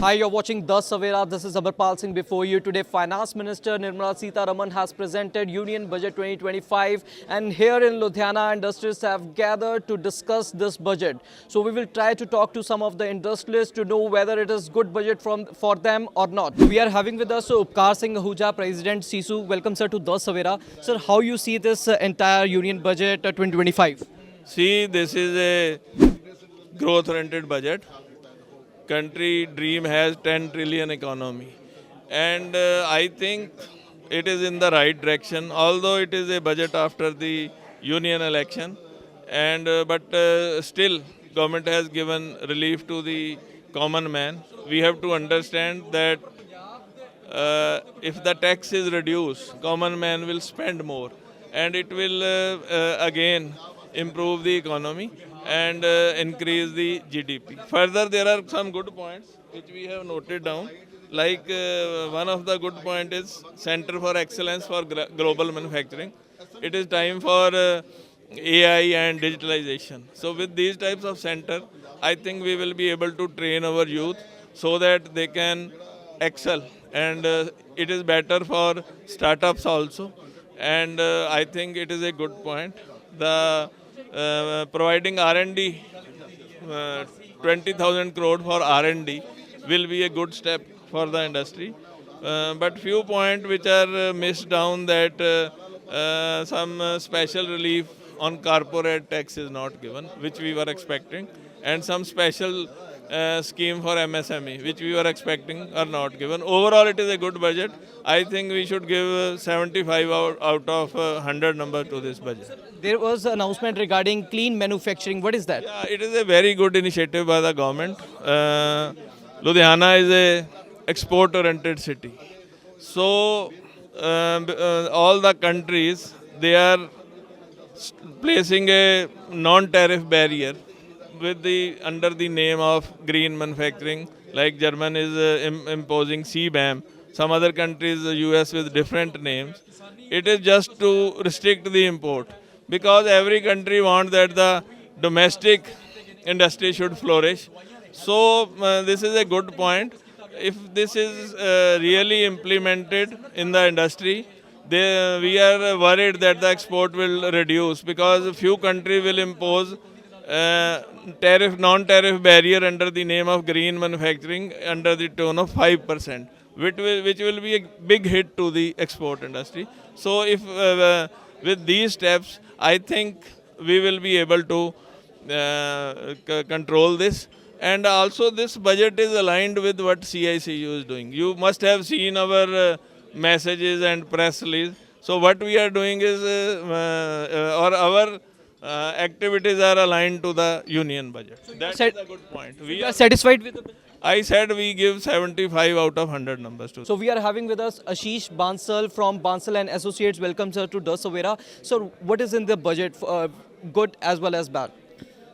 Hi, you're watching The Savera. This is Amarpal Singh before you. Today, Finance Minister Nirmala Sitharaman has presented Union Budget 2025, and here in Ludhiana, industries have gathered to discuss this budget. So we will try to talk to some of the industrialists to know whether it is good budget for them or not. We are having with us Upkar Singh Ahuja, President CISU. Welcome, sir, to The Savera. Sir, how you see this entire Union Budget 2025? See, this is a growth-oriented budget. Country dream has 10 trillion economy, and I think it is in the right direction. Although it is a budget after the union election, and but still government has given relief to the common man. We have to understand that if the tax is reduced, common man will spend more, and it will again improve the economy and increase the GDP. Further, there are some good points which we have noted down. Like one of the good point is Center for Excellence for Global Manufacturing. It is time for AI and digitalization. So with these types of center, I think we will be able to train our youth so that they can excel. And it is better for startups also. And I think it is a good point. The providing R&D, 20,000 crore for R&D will be a good step for the industry. But few points which are missed down, that some special relief on corporate tax is not given, which we were expecting, and some special scheme for MSME, which we were expecting, are not given. Overall, it is a good budget. I think we should give 75 out of 100 number to this budget. There was an announcement regarding clean manufacturing. What is that? Yeah, it is a very good initiative by the government. Ludhiana is a export-oriented city. So all the countries, they are placing a non-tariff barrier with under the name of green manufacturing. Like German is imposing CBAM. Some other countries, the US, with different names. It is just to restrict the import, because every country wants that the domestic industry should flourish. So this is a good point. If this is really implemented in the industry, we are worried that the export will reduce, because few countries will impose non-tariff barrier under the name of green manufacturing under the tone of 5%, which will be a big hit to the export industry. So if with these steps, I think we will be able to control this. And also this budget is aligned with what CICU is doing. You must have seen our messages and press release. So what we are doing is, or our activities are aligned to the union budget. So that's a good point. We are satisfied with the budget? I said we give 75 out of 100 numbers to. So we are having with us Ashish Bansal from Bansal and Associates. Welcome, sir, to The Savera. So what is in the budget, good as well as bad?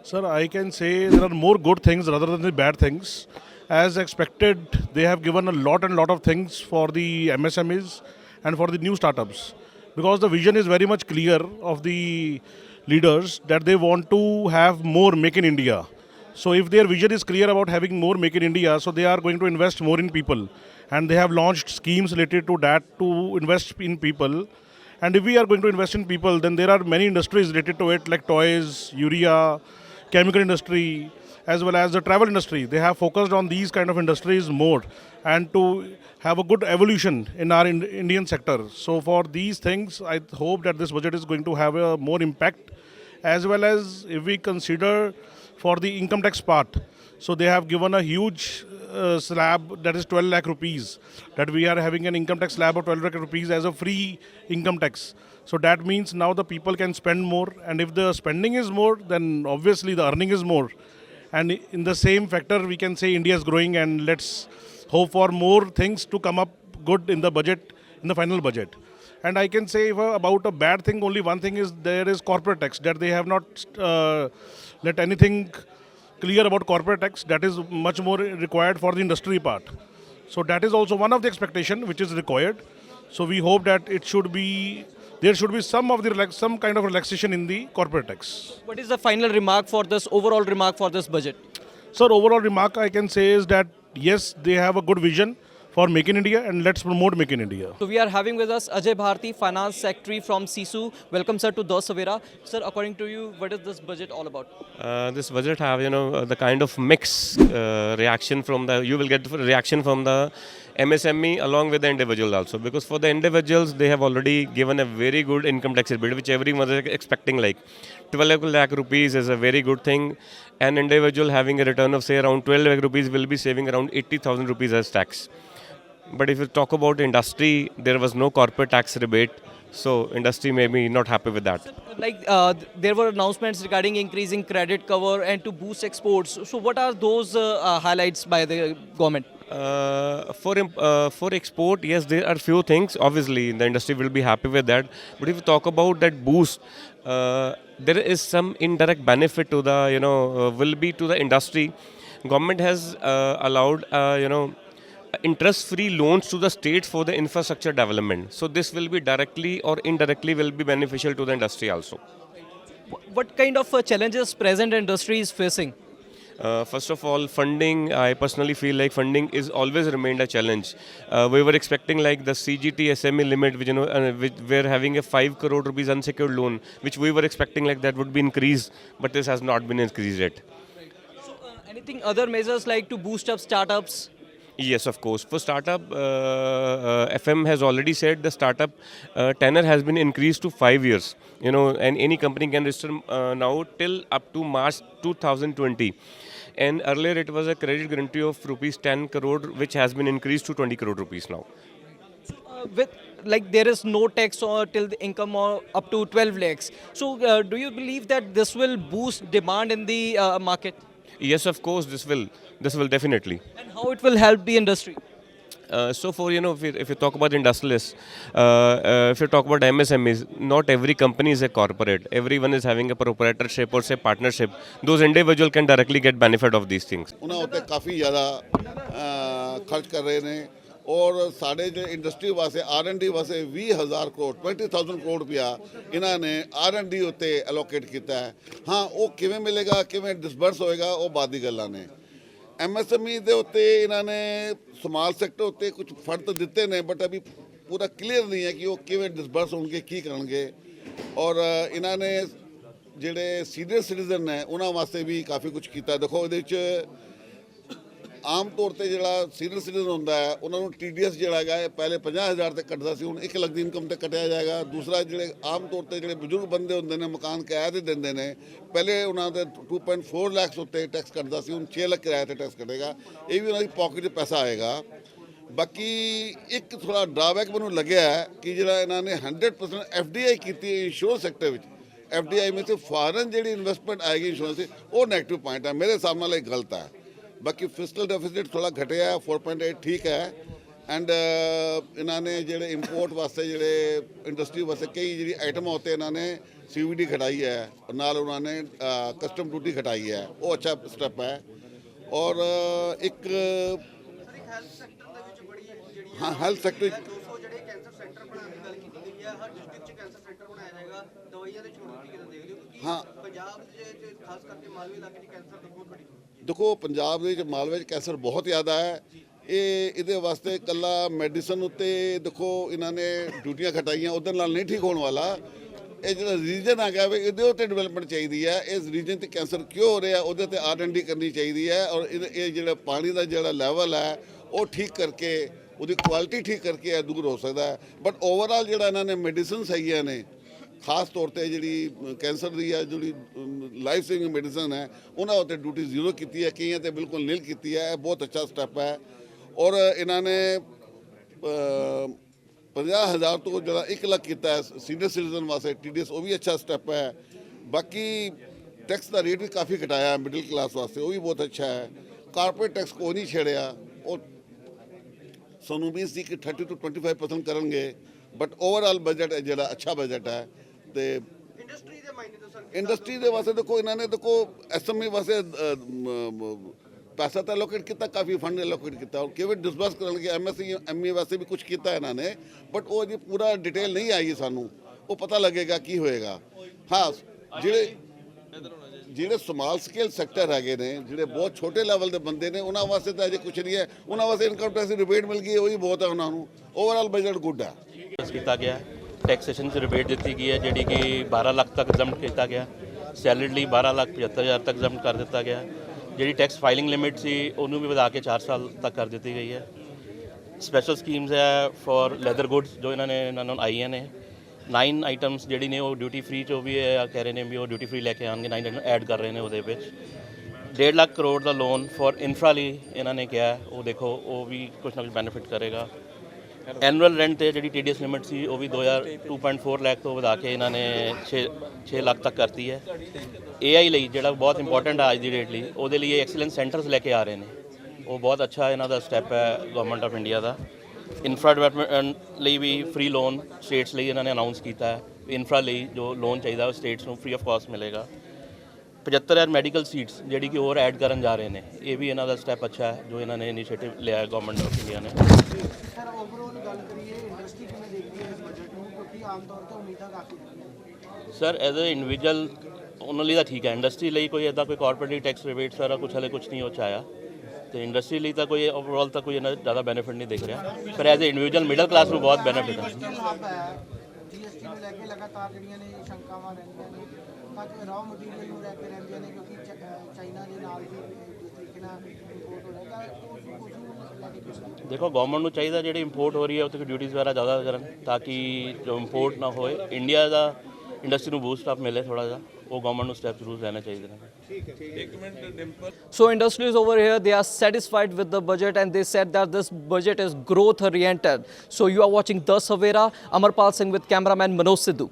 Sir, I can say there are more good things rather than the bad things. As expected, they have given a lot of things for the MSMEs and for the new startups. Because the vision is very much clear of the leaders that they want to have more Make in India. So if their vision is clear about having more Make in India, so they are going to invest more in people. And they have launched schemes related to that to invest in people. And if we are going to invest in people, then there are many industries related to it, like toys, urea, chemical industry, as well as the travel industry. They have focused on these kind of industries more, and to have a good evolution in our Indian sector. So for these things, I hope that this budget is going to have a more impact, as well as if we consider for the income tax part. So they have given a huge slab, that is 12 lakh rupees, that we are having an income tax slab of 12 lakh rupees as a free income tax. So that means now the people can spend more, and if the spending is more, then obviously the earning is more. And in the same factor, we can say India is growing, and let's hope for more things to come up good in the budget, in the final budget. And I can say about a bad thing, only one thing is there is corporate tax, that they have not let anything clear about corporate tax. That is much more required for the industry part. So that is also one of the expectation which is required. So we hope that there should be some kind of relaxation in the corporate tax. What is the final remark for this, overall remark for this budget? Sir, overall remark I can say is that yes, they have a good vision for Make in India, and let's promote Make in India. So we are having with us Ajay Bharti, Finance Secretary from CISU. Welcome, sir, to Das Savera. Sir, according to you, what is this budget all about? This budget have the kind of mix reaction from the you will get the reaction from the MSME along with the individual also, because for the individuals they have already given a very good income tax rebate which everyone is expecting, like 12 lakh rupees is a very good thing. An individual having a return of say around 12 lakh rupees will be saving around 80,000 rupees as tax. But if you talk about industry, there was no corporate tax rebate, so industry may be not happy with that. Like there were announcements regarding increasing credit cover and to boost exports. So what are those highlights by the government? For export, yes, there are few things. Obviously, the industry will be happy with that. But if you talk about that boost, there is some indirect benefit to the will be to the industry. Government has allowed interest-free loans to the states for the infrastructure development. So this will be directly or indirectly will be beneficial to the industry also. What kind of challenges present industry is facing? First of all, funding. I personally feel like funding is always remained a challenge. We were expecting like the CGT SME limit, which which we're having a 5 crore rupees unsecured loan, which we were expecting like that would be increased, but this has not been increased yet. So anything other measures like to boost up startups? Yes, of course. For startup, FM has already said the startup tenure has been increased to 5 years. And any company can register now till up to March 2020. And earlier it was a credit guarantee of rupees 10 crore, which has been increased to 20 crore rupees now. With like there is no tax or till the income or up to 12 lakhs. So do you believe that this will boost demand in the market? Yes, of course, this will definitely. And how it will help the industry? So for if you talk about industrialists, if you talk about MSMEs, not every company is a corporate. Everyone is having a proprietorship or say partnership. Those individuals can directly get benefit of these things. ਉਹਨਾਂ ਉੱਤੇ ਕਾਫੀ ਜ਼ਿਆਦਾ ਖਰਚ ਕਰ ਰਹੇ ਨੇ ਔਰ ਸਾਡੇ ਜਿਹੜੇ ਇੰਡਸਟਰੀ ਵਾਸਤੇ R&D ਵਾਸਤੇ 20,000 ਕਰੋੜ 20,000 ਕਰੋੜ ਰੁਪਇਆ ਇਹਨਾਂ ਨੇ R&D ਉੱਤੇ ਐਲੋਕੇਟ ਕੀਤਾ ਹੈ। ਹਾਂ, ਉਹ ਕਿਵੇਂ ਮਿਲੇਗਾ, ਕਿਵੇਂ ਡਿਸਬਰਸ ਹੋਏਗਾ, ਉਹ ਬਾਅਦ ਦੀ ਗੱਲਾਂ ਨੇ। MSME ਦੇ ਉੱਤੇ ਇਹਨਾਂ ਨੇ ਸਮਾਲ ਸੈਕਟਰ ਉੱਤੇ ਕੁਝ ਫੰਡ ਤਾਂ ਦਿੱਤੇ ਨੇ, ਬਟ ਅਭੀ ਪੂਰਾ ਕਲੀਅਰ ਨਹੀਂ ਹੈ ਕਿ ਉਹ ਕਿਵੇਂ ਡਿਸਬਰਸ ਹੋਣਗੇ, ਕੀ ਕਰਨਗੇ। ਔਰ ਇਹਨਾਂ ਨੇ ਜਿਹੜੇ ਸੀਨੀਅਰ ਸਿਟੀਜ਼ਨ ਨੇ ਉਹਨਾਂ ਵਾਸਤੇ ਵੀ ਕਾਫੀ ਕੁਝ ਕੀਤਾ। ਦੇਖੋ ਇਹਦੇ ਵਿੱਚ ਆਮ ਤੌਰ ਤੇ ਜਿਹੜਾ ਸੀਨੀਅਰ ਸਿਟੀਜ਼ਨ ਹੁੰਦਾ ਹੈ ਉਹਨਾਂ ਨੂੰ TDS ਜਿਹੜਾ ਹੈਗਾ ਪਹਿਲੇ 50,000 ਤੇ ਕੱਟਦਾ ਸੀ, ਹੁਣ 1 ਲੱਖ ਦੀ ਇਨਕਮ ਤੇ ਕੱਟਿਆ ਜਾਏਗਾ। ਦੂਸਰਾ ਜਿਹੜੇ ਆਮ ਤੌਰ ਤੇ ਜਿਹੜੇ ਬਜ਼ੁਰਗ ਬੰਦੇ ਹੁੰਦੇ ਨੇ ਮਕਾਨ ਕਿਰਾਏ ਤੇ ਦਿੰਦੇ ਨੇ, ਪਹਿਲੇ ਉਹਨਾਂ ਦੇ 2.4 ਲੱਖ ਉੱਤੇ ਟੈਕਸ ਕੱਟਦਾ ਸੀ, ਹੁਣ 6 ਲੱਖ ਕਿਰਾਏ ਤੇ ਟੈਕਸ ਕੱਟੇਗਾ। ਇਹ ਵੀ ਉਹਨਾਂ ਦੀ ਪਾਕਟ 'ਚ ਪੈਸਾ ਆਏਗਾ। ਬਾਕੀ ਇੱਕ ਥੋੜ੍ਹਾ ਡਰਾਬੈਕ ਮੈਨੂੰ ਲੱਗਿਆ ਕਿ ਜਿਹੜਾ ਇਹਨਾਂ ਨੇ 100% FDI ਕੀਤੀ ਇੰਸ਼ੋਰੈਂਸ ਸੈਕਟਰ ਵਿੱਚ, FDI ਵਿੱਚ ਫਾਰਨ ਜਿਹੜੀ ਇਨਵੈਸਟਮੈਂਟ ਆਏਗੀ ਇੰਸ਼ੋਰੈਂਸ ਦੀ, ਉਹ ਨੈਗੇਟਿਵ ਪੁਆਇੰਟ ਹੈ ਮੇਰੇ ਹਿਸਾਬ ਨਾਲ। ਇਹ ਗਲਤ ਹੈ। ਬਾਕੀ ਫਿਸਕਲ ਡੈਫਿਸਿਟ ਥੋੜ੍ਹਾ ਘਟਿਆ 4.8 ਠੀਕ ਹੈ। ਐਂਡ ਇਹਨਾਂ ਨੇ ਜਿਹੜੇ ਇੰਪੋਰਟ ਵਾਸਤੇ ਜਿਹੜੇ ਇੰਡਸਟਰੀ ਵਾਸਤੇ ਕਈ ਜਿਹੜੀ ਆਈਟਮਾਂ ਉੱਤੇ ਇਹਨਾਂ ਨੇ CVD ਘਟਾਈ ਹੈ, ਨਾਲ ਉਹਨਾਂ ਨੇ ਕਸਟਮ ਡਿਊਟੀ ਘਟਾਈ ਹੈ, ਉਹ ਅੱਛਾ ਸਟੈਪ ਹੈ। ਔਰ ਇੱਕ ਹਾਂ ਹੈਲਥ ਸੈਕਟਰ ਹਾਂ ਦੇਖੋ ਪੰਜਾਬ ਦੇ ਵਿੱਚ ਮਾਲਵੇ 'ਚ ਕੈਂਸਰ ਬਹੁਤ ਜ਼ਿਆਦਾ ਹੈ। ਇਹਦੇ ਵਾਸਤੇ ਇਕੱਲਾ ਮੈਡੀਸਨ ਉੱਤੇ ਦੇਖੋ ਇਹਨਾਂ ਨੇ ਡਿਊਟੀਆਂ ਘਟਾਈਆਂ, ਉਹਦੇ ਨਾਲ ਨਹੀਂ ਠੀਕ ਹੋਣ ਵਾਲਾ। ਇਹ ਜਿਹੜਾ ਰੀਜਨ ਆ ਗਿਆ ਵੀ ਇਹਦੇ ਉੱਤੇ ਡਿਵੈਲਪਮੈਂਟ ਚਾਹੀਦੀ ਹੈ। ਇਸ ਰੀਜਨ 'ਤੇ ਕੈਂਸਰ ਕਿਉਂ ਹੋ ਰਿਹਾ ਉਹਦੇ 'ਤੇ R&D ਕਰਨੀ ਚਾਹੀਦੀ ਹੈ। ਔਰ ਇਹ ਜਿਹੜਾ ਪਾਣੀ ਦਾ ਜਿਹੜਾ ਲੈਵਲ ਹੈ ਉਹ ਠੀਕ ਕਰਕੇ ਉਹਦੀ ਕੁਆਲਿਟੀ ਠੀਕ ਕਰਕੇ ਇਹ ਦੂਰ ਹੋ ਸਕਦਾ ਹੈ। ਬਟ ਓਵਰਆਲ ਜਿਹੜਾ ਇਹਨਾਂ ਨੇ ਮੈਡੀਸਨਸ ਹੈਗੀਆਂ ਨੇ, ਖਾਸ ਤੌਰ ਤੇ ਜਿਹੜੀ ਕੈਂਸਰ ਦੀ ਹੈ, ਜਿਹੜੀ ਲਾਈਫ ਸੇਵਿੰਗ ਮੈਡੀਸਨ ਹੈ, ਉਹਨਾਂ ਉੱਤੇ ਡਿਊਟੀ ਜ਼ੀਰੋ ਕੀਤੀ ਹੈ, ਕਈਆਂ ਤੇ ਬਿਲਕੁਲ ਨੀਲ ਕੀਤੀ ਹੈ। ਇਹ ਬਹੁਤ ਅੱਛਾ ਸਟੈਪ ਹੈ। ਔਰ ਇਹਨਾਂ ਨੇ 50,000 ਤੋਂ ਜਿਹੜਾ 1 ਲੱਖ ਕੀਤਾ ਹੈ ਸੀਨੀਅਰ ਸਿਟੀਜ਼ਨ ਵਾਸਤੇ TDS, ਉਹ ਵੀ ਅੱਛਾ ਸਟੈਪ ਹੈ। ਬਾਕੀ ਟੈਕਸ ਦਾ ਰੇਟ ਵੀ ਕਾਫੀ ਘਟਾਇਆ ਮਿਡਲ ਕਲਾਸ ਵਾਸਤੇ, ਉਹ ਵੀ ਬਹੁਤ ਅੱਛਾ ਹੈ। ਕਾਰਪੋਰੇਟ ਟੈਕਸ ਕੋਈ ਨਹੀਂ ਛੇੜਿਆ। ਉਹ ਸਾਨੂੰ ਵੀ ਸੀ ਕਿ 30 to 25% ਕਰਨਗੇ, ਬਟ ਓਵਰਆਲ ਬਜਟ ਜਿਹੜਾ ਅੱਛਾ ਬਜਟ ਹੈ। ਤੇ ਇੰਡਸਟਰੀ ਦੇ ਵਾਸਤੇ ਦੇਖੋ ਇਹਨਾਂ ਨੇ ਦੇਖੋ SME ਵਾਸਤੇ ਪੈਸਾ ਤਾਂ ਐਲੋਕੇਟ ਕੀਤਾ, ਕਾਫੀ ਫੰਡ ਐਲੋਕੇਟ ਕੀਤਾ। ਔਰ ਕਿਵੇਂ ਡਿਸਬਰਸ ਕਰਨਗੇ MSME ਵਾਸਤੇ ਵੀ ਕੁਝ ਕੀਤਾ ਇਹਨਾਂ ਨੇ, ਬਟ ਉਹ ਜੀ ਪੂਰਾ ਡਿਟੇਲ ਨਹੀਂ ਆਈ ਸਾਨੂੰ। ਉਹ ਪਤਾ ਲੱਗੇਗਾ ਕੀ ਹੋਏਗਾ। ਹਾਂ, ਜਿਹੜੇ ਸਮਾਲ ਸਕੇਲ ਸੈਕਟਰ ਹੈਗੇ ਨੇ, ਜਿਹੜੇ ਬਹੁਤ ਛੋਟੇ ਲੈਵਲ ਦੇ ਬੰਦੇ ਨੇ, ਉਹਨਾਂ ਵਾਸਤੇ ਤਾਂ ਅਜੇ ਕੁਝ ਨਹੀਂ ਹੈ। ਉਹਨਾਂ ਵਾਸਤੇ ਇਨਕਮ ਟੈਕਸ ਦੀ ਰਿਬੇਟ ਮਿਲ ਗਈ ਹੈ, ਉਹੀ ਬਹੁਤ ਹੈ ਉਹਨਾਂ ਨੂੰ। ਓਵਰਆਲ ਬਜਟ ਗੁੱਡ ਹੈ। ਕੀਤਾ ਗਿਆ ਟੈਕਸੇਸ਼ਨ 'ਚ ਰਿਬੇਟ ਦਿੱਤੀ ਗਈ ਹੈ, ਜਿਹੜੀ ਕਿ 12 ਲੱਖ ਤੱਕ ਐਗਜ਼ੈਂਪਟ ਕੀਤਾ ਗਿਆ। ਸੈਲਰੀ ਲਈ 12,75,000 ਤੱਕ ਐਗਜ਼ੈਂਪਟ ਕਰ ਦਿੱਤਾ ਗਿਆ। ਜਿਹੜੀ ਟੈਕਸ ਫਾਈਲਿੰਗ ਲਿਮਿਟ ਸੀ ਉਹਨੂੰ ਵੀ ਵਧਾ ਕੇ 4 ਸਾਲ ਤੱਕ ਕਰ ਦਿੱਤੀ ਗਈ ਹੈ। ਸਪੈਸ਼ਲ ਸਕੀਮਸ ਹੈ ਫॉर ਲੈਦਰ ਗੁੱਡਸ ਜੋ ਇਹਨਾਂ ਨੂੰ ਆਈਆਂ ਨੇ। 9 ਆਈਟਮਸ ਜਿਹੜੀ ਨੇ ਉਹ ਡਿਊਟੀ ਫ੍ਰੀ 'ਚ ਉਹ ਵੀ ਕਹਿ ਰਹੇ ਨੇ ਵੀ ਉਹ ਡਿਊਟੀ ਫ੍ਰੀ ਲੈ ਕੇ ਆਉਣਗੇ। 9 ਆਈਟਮ ਐਡ ਕਰ ਰਹੇ ਨੇ ਉਹਦੇ ਵਿੱਚ। 1.5 ਲੱਖ ਕਰੋੜ ਦਾ ਲੋਨ ਫॉर ਇਨਫਰਾ ਲਈ ਇਹਨਾਂ ਨੇ ਕਿਹਾ, ਉਹ ਦੇਖੋ ਉਹ ਵੀ ਕੁਛ ਨਾ ਕੁਛ ਬੈਨੀਫਿਟ ਕਰੇਗਾ। ਐਨੂਅਲ ਰੈਂਟ ਤੇ ਜਿਹੜੀ TDS ਲਿਮਿਟ ਸੀ ਉਹ ਵੀ 2.4 ਲੱਖ ਤੋਂ ਵਧਾ ਕੇ ਇਹਨਾਂ ਨੇ 6 ਲੱਖ ਤੱਕ ਕਰਤੀ ਹੈ। AI ਲਈ ਜਿਹੜਾ ਬਹੁਤ ਇੰਪੋਰਟੈਂਟ ਹੈ ਅੱਜ ਦੀ ਡੇਟ ਲਈ, ਉਹਦੇ ਲਈ ਐਕਸੀਲੈਂਸ ਸੈਂਟਰਸ ਲੈ ਕੇ ਆ ਰਹੇ ਨੇ। ਉਹ ਬਹੁਤ ਅੱਛਾ ਇਹਨਾਂ ਦਾ ਸਟੈਪ ਹੈ government of India the. Infra development ਲਈ ਵੀ ਫ੍ਰੀ ਲੋਨ ਸਟੇਟਸ ਲਈ ਇਹਨਾਂ ਨੇ ਅਨਾਉਂਸ ਕੀਤਾ ਹੈ। ਇਨਫਰਾ ਲਈ ਜੋ ਲੋਨ ਚਾਹੀਦਾ ਉਹ ਸਟੇਟਸ ਨੂੰ ਫ੍ਰੀ ਆਫ ਕਾਸਟ ਮਿਲੇਗਾ। 75,000 ਮੈਡੀਕਲ ਸੀਟਸ ਜਿਹੜੀ ਕਿ ਹੋਰ ਐਡ ਕਰਨ ਜਾ ਰਹੇ ਨੇ। ਇਹ ਵੀ ਇਹਨਾਂ ਦਾ ਸਟੈਪ ਅੱਛਾ ਹੈ ਜੋ ਇਹਨਾਂ ਨੇ ਇਨੀਸ਼ੀਏਟਿਵ ਲਿਆ ਹੈ ਗਵਰਨਮੈਂਟ ਆਫ ਇੰਡੀਆ ਨੇ। ਸਰ ਓਵਰਆਲ ਗੱਲ ਕਰੀਏ ਇੰਡਸਟਰੀ ਕਿਵੇਂ ਦੇਖਦੀ ਹੈ ਇਸ ਬਜਟ ਨੂੰ, ਕਿਉਂਕਿ ਆਮ ਤੌਰ ਤੇ ਉਮੀਦਾਂ ਕਾਫੀ ਹੁੰਦੀਆਂ। ਸਰ ਐਜ਼ ਅ ਇੰਡੀਵਿਜੂਅਲ ਉਹਨਾਂ ਲਈ ਤਾਂ ਠੀਕ ਹੈ। ਇੰਡਸਟਰੀ ਲਈ ਕੋਈ ਇੱਦਾਂ ਕੋਈ ਕਾਰਪੋਰੇਟ ਟੈਕਸ ਰਿਬੇਟ ਸਾਰਾ ਕੁਛ ਹਲੇ ਕੁਛ ਨਹੀਂ ਉਹ 'ਚ ਆਇਆ, ਤੇ ਇੰਡਸਟਰੀ ਲਈ ਤਾਂ ਕੋਈ ਓਵਰਆਲ ਤਾਂ ਕੋਈ ਇਹਨਾਂ ਜ਼ਿਆਦਾ ਬੈਨੀਫਿਟ ਨਹੀਂ ਦਿਖ ਰਿਹਾ। ਪਰ as a individual middle class ਨੂੰ ਬਹੁਤ ਬੈਨੀਫਿਟ ਹੈ। GST ਨੂੰ ਲੈ ਕੇ ਲਗਾਤਾਰ ਜਿਹੜੀਆਂ ਨੇ ਸ਼ੰਕਾਵਾਂ ਰਹਿੰਦੀਆਂ ਨੇ, ਤਾਂ ਕਿ ਰਾਅ ਮਟੀਰੀਅਲ ਨੂੰ ਲੈ ਕੇ ਰਹਿੰਦੀਆਂ ਨੇ, ਕਿਉਂਕਿ ਚਾਈਨਾ ਦੇ ਨਾਲ ਵੀ ਜਿਸ ਤਰੀਕੇ ਨਾਲ ਇੰਪੋਰਟ ਹੋ ਰਿਹਾ ਤਾਂ ਉਸ ਨੂੰ ਲੈ ਕੇ ਕੁਝ ਦੇਖੋ ਗਵਰਨਮੈਂਟ ਨੂੰ ਚਾਹੀਦਾ ਜਿਹੜੀ ਇੰਪੋਰਟ ਹੋ ਰਹੀ ਹੈ ਉੱਥੇ ਡਿਊਟੀਜ਼ ਵਗੈਰਾ ਜ਼ਿਆਦਾ ਕਰਨ ਤਾਂ ਕਿ ਜੋ ਇੰਪੋਰਟ ਨਾ ਹੋਏ। ਇੰਡੀਆ ਦਾ ਇੰਡਸਟਰੀ ਨੂੰ ਬੂਸਟ ਅਪ ਮਿਲੇ ਥੋੜਾ ਜਿਹਾ, ਉਹ ਗਵਰਨਮੈਂਟ ਨੂੰ ਸਟੈਪ ਜ਼ਰੂਰ ਲੈਣੇ ਚਾਹੀਦੇ ਨੇ। So industries over here, they are satisfied with the budget and they said that this budget is growth oriented. So you are watching The Savera. Amarpal Singh with cameraman Manoj Sidhu.